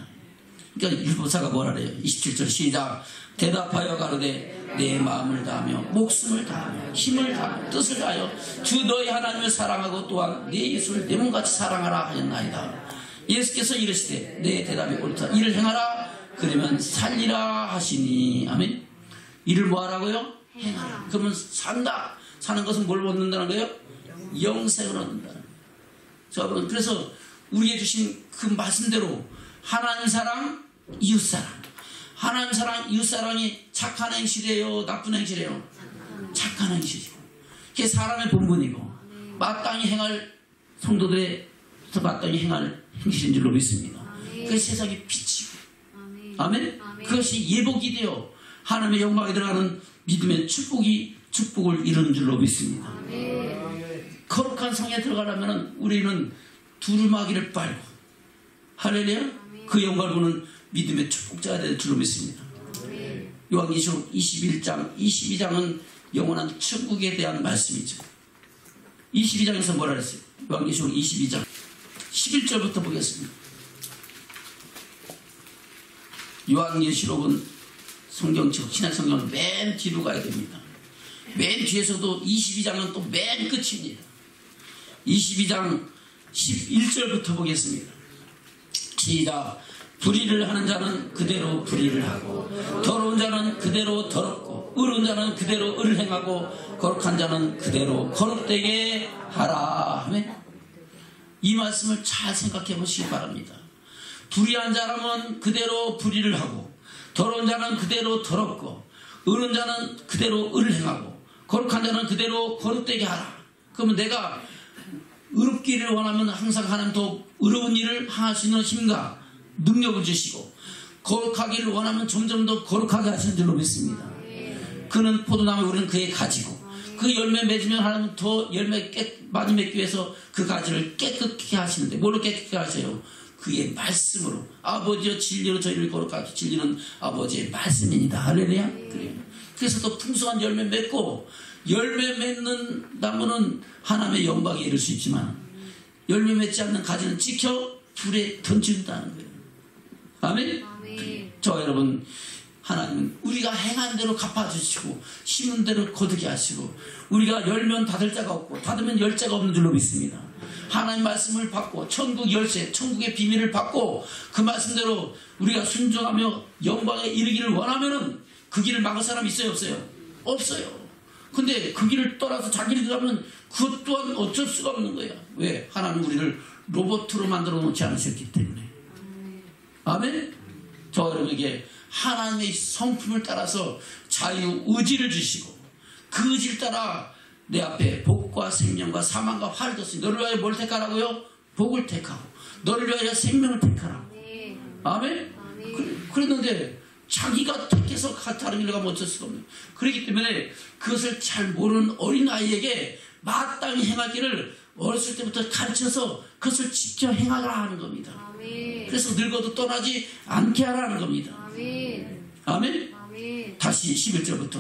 그러니까 율법사가 뭐라 그래요? 27절 시작. 대답하여 가로되 내 마음을 다하며 목숨을 다하며 힘을 다하며 뜻을 다하여 주 너희 하나님을 사랑하고 또한 내 예수를 내 몸같이 사랑하라 하였나이다. 예수께서 이르시되 내 대답이 옳다. 이를 행하라. 그러면 살리라 하시니. 아멘. 이를 뭐 하라고요? 행하라. 그러면 산다. 사는 것은 뭘 얻는다는 거예요? 영생을 얻는다는 거예요. 자, 여러분, 그래서 우리에게 주신 그 말씀대로 하나님 사랑, 이웃 사랑. 하나님 사랑, 이웃 사랑이 착한 행실이에요? 나쁜 행실이에요? 착한 행실이고. 그게 사람의 본분이고 마땅히 행할 성도들의 마땅히 행할 행실인 줄로 믿습니다. 그게 세상의 빛이고. 아멘? 그것이 예복이 되어 하나님의 영광에 들어가는 믿음의 축복을 이루는 줄로 믿습니다. 거룩한 성에 들어가려면 우리는 두루마기를 빨고 할렐루야 그 영광을 보는 믿음의 축복자가 될 줄로 믿습니다. 요한계시록 21장 22장은 영원한 천국에 대한 말씀이죠. 22장에서 뭐라 그랬어요? 요한계시록 22장 11절부터 보겠습니다. 요한계시록은 성경책 신약 성경은 맨 뒤로 가야 됩니다. 맨 뒤에서도 22장은 또 맨 끝입니다. 22장 11절부터 보겠습니다. 시작. 불의를 하는 자는 그대로 불의를 하고 더러운 자는 그대로 더럽고 의로운 자는 그대로 의를 행하고 거룩한 자는 그대로 거룩되게 하라. 이 말씀을 잘 생각해 보시기 바랍니다. 불의한 사람은 그대로 불의를 하고 더러운 자는 그대로 더럽고 의로운 자는 그대로 의를 행하고 거룩한 자는 그대로 거룩되게 하라. 그러면 내가 의롭기를 원하면 항상 하나님 더 의로운 일을 할 수 있는 힘과 능력을 주시고 거룩하기를 원하면 점점 더 거룩하게 하시는 줄로 믿습니다. 그는 포도나무 우리는 그의 가지고 그 열매 맺으면 하나님은 더 열매 많이 맺기 위해서 그 가지를 깨끗게 하시는데 뭘로 깨끗게 하세요? 그의 말씀으로. 아버지여 진리로 저희를 거룩하게 진리는 아버지의 말씀입니다. 할렐루야. 그래서 더 풍성한 열매 맺고 열매 맺는 나무는 하나님의 영광에 이를 수 있지만 열매 맺지 않는 가지는 찍혀 불에 던진다는 거예요. 아멘? 저 여러분 하나님은 우리가 행한 대로 갚아주시고 심은 대로 거두게 하시고 우리가 열면 닫을 자가 없고 닫으면 열 자가 없는 줄로 믿습니다. 하나님 말씀을 받고 천국 열쇠 천국의 비밀을 받고 그 말씀대로 우리가 순종하며 영광에 이르기를 원하면은 그 길을 막을 사람 있어요 없어요? 없어요. 근데 그 길을 떠나서 자기 길을 가면 그것 또한 어쩔 수가 없는 거예요. 왜? 하나님 우리를 로봇으로 만들어 놓지 않으셨기 때문에. 아멘? 저 여러분에게 하나님의 성품을 따라서 자유 의지를 주시고 그 의지를 따라 내 앞에 복과 생명과 사망과 화를 뒀으니 너를 위하여 뭘 택하라고요? 복을 택하고 너를 위하여 생명을 택하라고. 아멘? 그랬는데 자기가 택해서 다른 길로 가면 어쩔 수가 없네요. 그렇기 때문에 그것을 잘 모르는 어린아이에게 마땅히 행하기를 어렸을 때부터 가르쳐서 그것을 지켜 행하라 하는 겁니다. 아멘. 그래서 늙어도 떠나지 않게 하라는 겁니다. 아멘. 아멘? 아멘. 다시 11절부터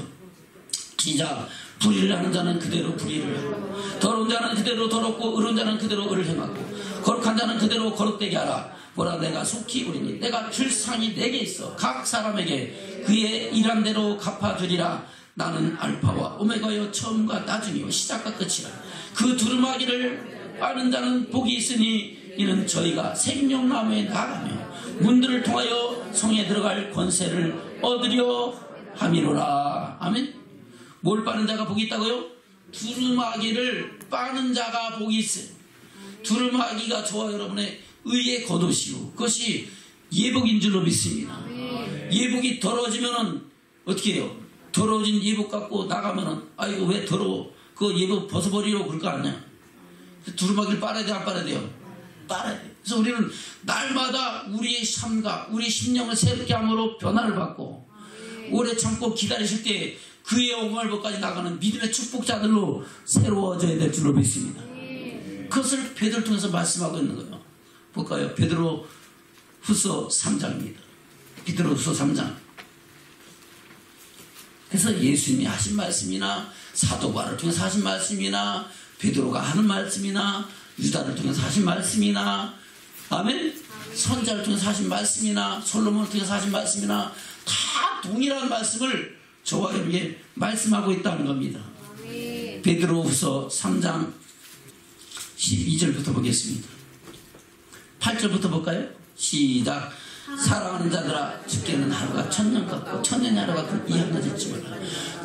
시작. 불의를 하는 자는 그대로 불의를 하고 더러운 자는 그대로 더럽고 의로운 자는 그대로 의를 행하고 거룩한 자는 그대로 거룩되게 하라. 보라 내가 속히 우리니 내가 줄 상이 내게 있어 각 사람에게 그의 일한 대로 갚아주리라. 나는 알파와 오메가여 처음과 나중이요 시작과 끝이라. 그 두루마기를 빠는 자는 복이 있으니 이는 저희가 생명나무에 나가며 문들을 통하여 성에 들어갈 권세를 얻으려 함이로라. 아멘. 뭘 빠는 자가 복이 있다고요? 두루마기를 빠는 자가 복이 있어요. 두루마기가 저와 여러분의 의의 겉옷이고 그것이 예복인 줄로 믿습니다. 예복이 더러워지면은 어떻게 해요? 더러워진 예복 갖고 나가면은 아이고 왜 더러워? 그 예복 벗어버리려고 그럴 거 아니야? 두루마기를 빨아야 돼 안 빨아야 돼요? 빨아야 돼. 그래서 우리는 날마다 우리의 삶과 우리 심령을 새롭게 함으로 변화를 받고 오래 참고 기다리실 때 그의 영광을까지 나가는 믿음의 축복자들로 새로워져야 될 줄로 믿습니다. 그것을 베드로를 통해서 말씀하고 있는 거예요. 볼까요? 베드로 후서 3장입니다. 베드로 후서 3장. 그래서 예수님이 하신 말씀이나 사도 바울을 통해서 하신 말씀이나 베드로가 하는 말씀이나 유다를 통해서 하신 말씀이나 아멘? 선자를 통해서 하신 말씀이나 솔로몬을 통해서 하신 말씀이나 다 동일한 말씀을 저와 여러분에게 말씀하고 있다는 겁니다. 베드로 후서 3장 12절부터 보겠습니다. 8절부터 볼까요? 시작. 사랑하는 자들아 죽겠는 하루가 천년 같고 천년의 하루 같은 이 하루가 될지 몰라.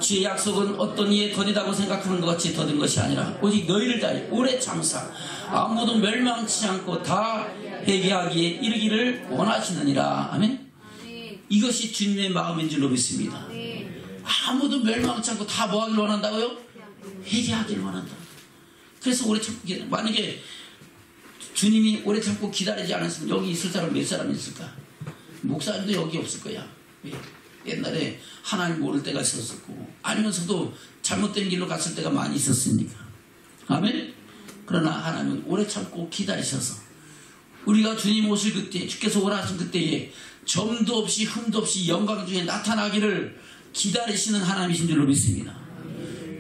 주의 약속은 어떤 이에 더디다고 생각하는 것 같이 더딘 것이 아니라 오직 너희를 다해 오래 참사 아무도 멸망치 않고 다 회개하기에 이르기를 원하시느니라. 아멘. 이것이 주님의 마음인 줄로 믿습니다. 아무도 멸망치 않고 다 뭐 하길 원한다고요? 회개하길 원한다. 그래서 오래 참고 만약에 주님이 오래 참고 기다리지 않았으면 여기 있을 사람 몇 사람 있을까? 목사님도 여기 없을 거야. 옛날에 하나님 모를 때가 있었고 알면서도 잘못된 길로 갔을 때가 많이 있었으니까. 아멘. 그러나 하나님은 오래 참고 기다리셔서 우리가 주님 오실 그때, 주께서 오라 하신 그때에 점도 없이 흠도 없이 영광 중에 나타나기를 기다리시는 하나님이신 줄로 믿습니다.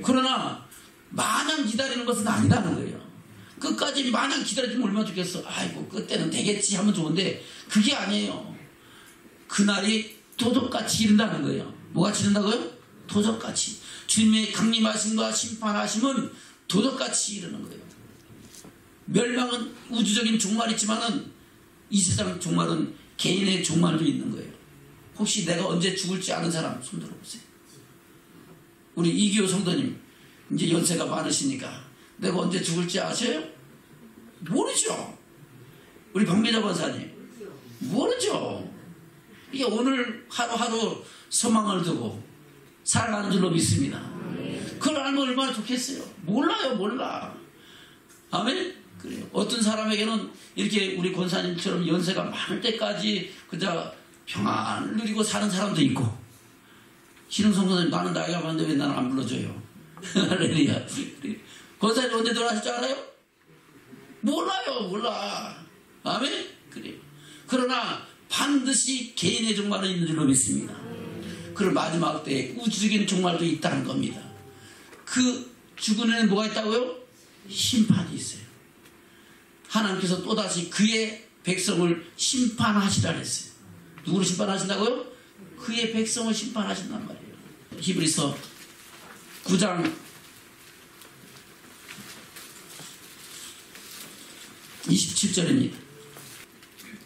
그러나 마냥 기다리는 것은 아니라는 거예요. 끝까지 마냥 기다리면 얼마나 좋겠어. 아이고 그때는 되겠지 하면 좋은데 그게 아니에요. 그날이 도적같이 이른다는 거예요. 뭐같이 이른다고요? 도적같이. 주님의 강림하심과 심판하심은 도적같이 이르는 거예요. 멸망은 우주적인 종말이 있지만은 이 세상 종말은 개인의 종말도 있는 거예요. 혹시 내가 언제 죽을지 아는 사람 손 들어보세요. 우리 이기호 성도님 이제 연세가 많으시니까 내가 언제 죽을지 아세요? 모르죠. 우리 박미자 권사님 모르죠. 이게 오늘 하루하루 소망을 두고 살아가는 줄로 믿습니다. 그걸 알면 얼마나 좋겠어요. 몰라요. 몰라. 아멘. 그래요. 어떤 사람에게는 이렇게 우리 권사님처럼 연세가 많을 때까지 그저 평안을 누리고 사는 사람도 있고, 신흥성도님 나는 나이가 많은데 왜 나는 안 불러줘요? 할렐루야. 권사님 언제 돌아가실 줄 알아요? 몰라요. 몰라. 아멘. 그래요. 그러나 반드시 개인의 종말은 있는 줄로 믿습니다. 그리고 마지막 때에 우주적인 종말도 있다는 겁니다. 그 죽은 애는 뭐가 있다고요? 심판이 있어요. 하나님께서 또다시 그의 백성을 심판하시라 했어요. 누구를 심판하신다고요? 그의 백성을 심판하신단 말이에요. 히브리서 9장 27절입니다.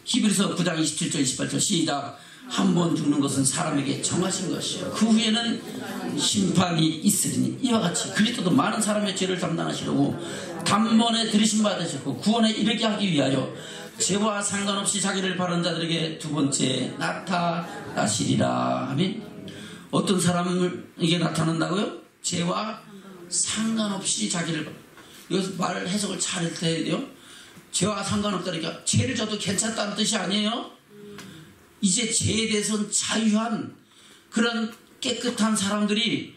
히브리서 9장 27절 28절 시작. 한 번 죽는 것은 사람에게 정하신 것이요 그 후에는 심판이 있으리니 이와 같이 그리스도도 많은 사람의 죄를 담당하시려고 단번에 들이심 받으셨고 구원에 이르게 하기 위하여 죄와 상관없이 자기를 바른 자들에게 두 번째 나타나시리라. 아멘. 어떤 사람에게 나타난다고요? 죄와 상관없이 자기를, 여기서 말 해석을 잘 해야 돼요. 죄와 상관없다니까 죄를 져도 괜찮다는 뜻이 아니에요. 이제 죄에 대해서는 자유한 그런 깨끗한 사람들이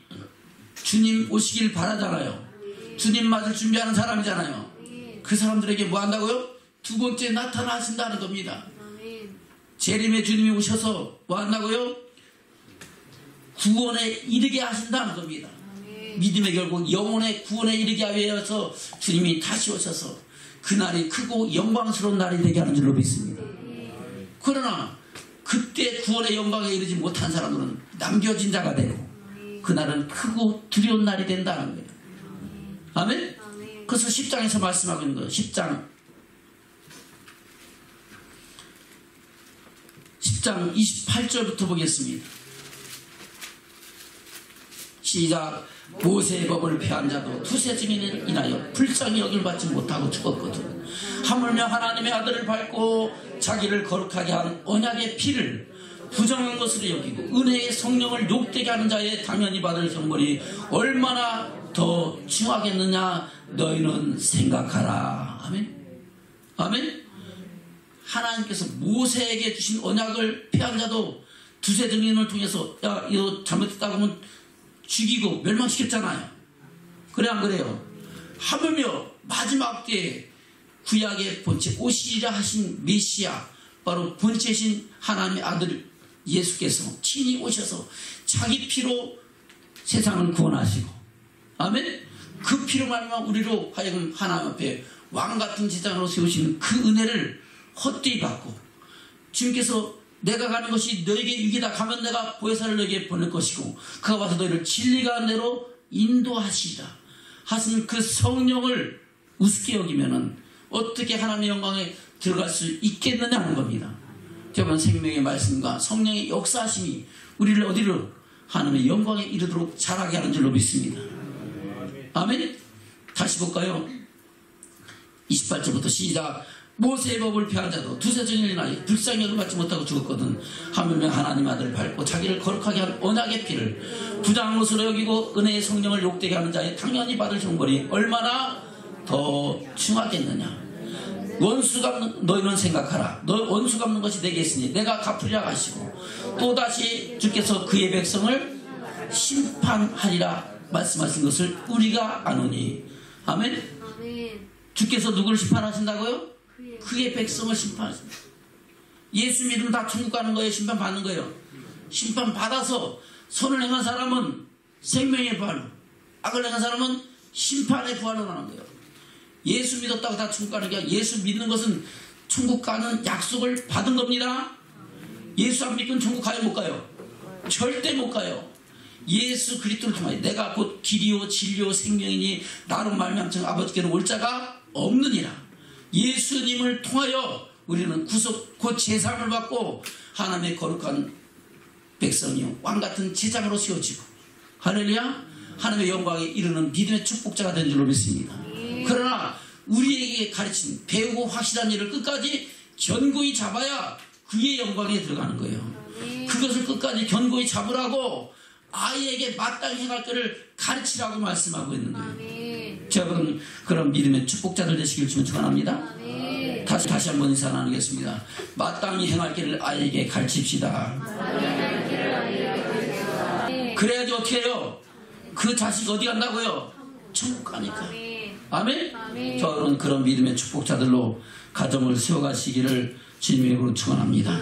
주님 오시길 바라잖아요. 주님 맞을 준비하는 사람이잖아요. 그 사람들에게 뭐 한다고요? 두 번째 나타나신다는 겁니다. 재림의 주님이 오셔서 뭐 한다고요? 구원에 이르게 하신다는 겁니다. 믿음의 결국 영혼의 구원에 이르게 하기 위해서 주님이 다시 오셔서 그날이 크고 영광스러운 날이 되게 하는 줄로 믿습니다. 그러나 그때 구원의 영광에 이르지 못한 사람들은 남겨진 자가 되고 그날은 크고 두려운 날이 된다는 거예요. 아멘? 그래서 10장에서 말씀하고 있는 거예요. 10장 28절부터 보겠습니다. 시작. 모세의 법을 폐한 자도 두세 증인을 인하여 불쌍히 여길 받지 못하고 죽었거든. 하물며 하나님의 아들을 밟고 자기를 거룩하게 한 언약의 피를 부정한 것으로 여기고 은혜의 성령을 욕되게 하는 자의 당연히 받을 형벌이 얼마나 더 중하겠느냐 너희는 생각하라. 아멘. 아멘. 하나님께서 모세에게 주신 언약을 폐한 자도 두세 증인을 통해서 야 이거 잘못했다고 하면 죽이고 멸망시켰잖아요. 그래 안 그래요? 하물며 마지막 때에 구약의 본체 오시리라 하신 메시아 바로 본체신 하나님의 아들 예수께서 친히 오셔서 자기 피로 세상을 구원하시고 아멘. 그 피로 말미암아 우리로 하여금 하나님 앞에 왕같은 제사장으로 세우시는 그 은혜를 헛되이 받고 주님께서 내가 가는 것이 너에게 유익이다. 가면 내가 보혜사를 너에게 보낼 것이고 그가 와서 너희를 진리가 하는 대로 인도하시리라 하신 그 성령을 우습게 여기면은 어떻게 하나님의 영광에 들어갈 수 있겠느냐 하는 겁니다. 여러분, 생명의 말씀과 성령의 역사하심이 우리를 어디로? 하나님의 영광에 이르도록 자라게 하는 줄로 믿습니다. 아멘. 다시 볼까요? 28절부터 시작. 모세의 법을 폐한 자도 두세 정일 나이 불쌍히 받지 못하고 죽었거든. 하물며 하나님 아들을 밟고 자기를 거룩하게 한 언약의 피를 부당한 것으로 여기고 은혜의 성령을 욕되게 하는 자의 당연히 받을 형벌이 얼마나 더 중하겠느냐. 원수 갚는, 너희는 생각하라. 너 원수 갚는 것이 내게 있으니 내가 갚으리라 하시고, 또다시 주께서 그의 백성을 심판하리라 말씀하신 것을 우리가 아노니. 아멘. 주께서 누구를 심판하신다고요? 그의 백성을 심판하신다. 예수 믿으면 다 천국 가는 거예요? 심판 받는 거예요? 심판 받아서 선을 행한 사람은 생명의 부활로, 악을 행한 사람은 심판의 부활로 나는 거예요. 예수 믿었다고 다 천국 가는 게 아니라, 예수 믿는 것은 천국 가는 약속을 받은 겁니다. 예수 안 믿고는 천국 가요, 못 가요? 절대 못 가요. 예수 그리스도를 통하여 내가 곧 길이요 진리요 생명이니 나로 말미암아 아버지께로 올 자가 없느니라. 예수님을 통하여 우리는 구속 곧 제사함을 받고 하나님의 거룩한 백성이요 왕같은 제장으로 세워지고, 할렐루야, 하나님의 영광에 이르는 믿음의 축복자가 된 줄로 믿습니다. 그러나 우리에게 가르친 배우고 확실한 일을 끝까지 견고히 잡아야 그의 영광에 들어가는 거예요. 그것을 끝까지 견고히 잡으라고 아이에게 마땅히 행할 것을 가르치라고 말씀하고 있는 거예요. 자, 그럼 그런 믿음의 축복자들 되시길 주님 축원합니다. 다시 한번 인사 나누겠습니다. 마땅히 행할 길을 아이에게 가르칩시다. 그래야지 어떻게 해요? 그 자식 어디 간다고요? 천국 가니까. 아멘? 저는 그런 믿음의 축복자들로 가정을 세워가시기를 주님의 이름으로 축원합니다.